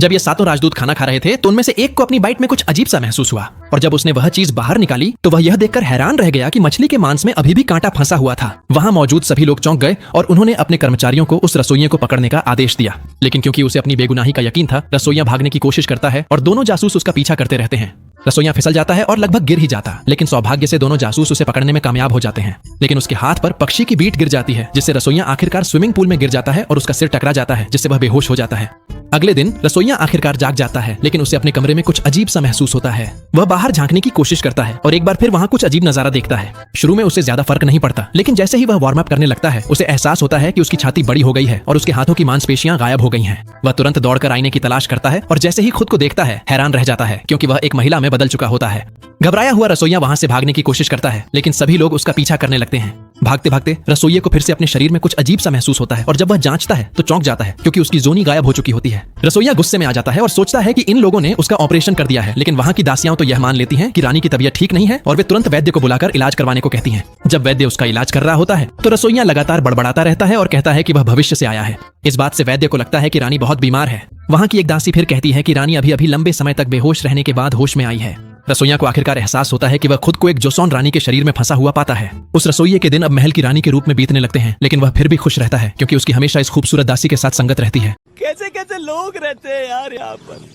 जब ये सातों राजदूत खाना खा रहे थे तो उनमें से एक को अपनी बाइट में कुछ अजीब सा महसूस हुआ, और जब उसने वह चीज बाहर निकाली तो वह यह देखकर हैरान रह गया कि मछली के मांस में अभी भी कांटा फंसा हुआ था। वहां मौजूद सभी लोग चौंक गए और उन्होंने अपने कर्मचारियों को उस रसोइये को पकड़ने का आदेश दिया। लेकिन क्योंकि उसे अपनी बेगुनाही का यकीन था, रसोइया भागने की कोशिश करता है और दोनों जासूस उसका पीछा करते रहते हैं। रसोइया फिसल जाता है और लगभग गिर ही जाता, लेकिन सौभाग्य से दोनों जासूस उसे पकड़ने में कामयाब हो जाते हैं। लेकिन उसके हाथ पर पक्षी की बीट गिर जाती है, जिससे रसोइया आखिरकार स्विमिंग पूल में गिर जाता है और उसका सिर टकरा जाता है, जिससे वह बेहोश हो जाता है। अगले दिन रसोइया आखिरकार जाग जाता है, लेकिन उसे अपने कमरे में कुछ अजीब सा महसूस होता है। वह बाहर झांकने की कोशिश करता है और एक बार फिर वहाँ कुछ अजीब नजारा देखता है। शुरू में उसे ज्यादा फर्क नहीं पड़ता, लेकिन जैसे ही वह वार्म अप करने लगता है उसे एहसास होता है कि उसकी छाती बड़ी हो गई है और उसके हाथों की मांसपेशियां गायब हो गई हैं। वह तुरंत दौड़कर आईने की तलाश करता है और जैसे ही खुद को देखता है हैरान रह जाता है, क्योंकि वह एक महिला में बदल चुका होता है। घबराया हुआ रसोइया वहां से भागने की कोशिश करता है, लेकिन सभी लोग उसका पीछा करने लगते हैं। भागते भागते रसोइये को फिर से अपने शरीर में कुछ अजीब सा महसूस होता है और जब वह जांचता है तो चौंक जाता है, क्योंकि उसकी जोनी गायब हो चुकी होती है। रसोइया गुस्से में आ जाता है और सोचता है कि इन लोगों ने उसका ऑपरेशन कर दिया है, लेकिन वहां की दासियां तो यह मान लेती हैं कि रानी की तबीयत ठीक नहीं है और वे तुरंत वैद्य को बुलाकर इलाज करवाने को कहती हैं। जब वैद्य उसका इलाज कर रहा होता है तो रसोइया लगातार बड़बड़ाता रहता है और कहता है कि वह भविष्य से आया है। इस बात से वैद्य को लगता है कि रानी बहुत बीमार है। वहां की एक दासी फिर कहती है कि रानी अभी अभी लंबे समय तक बेहोश रहने के बाद होश में आई है। रसोइया को आखिरकार एहसास होता है कि वह खुद को एक जोसोन रानी के शरीर में फंसा हुआ पाता है। उस रसोइये के दिन अब महल की रानी के रूप में बीतने लगते हैं, लेकिन वह फिर भी खुश रहता है, क्योंकि उसकी हमेशा इस खूबसूरत दासी के साथ संगत रहती है। कैसे कैसे लोग रहते हैं यार यहाँ पर।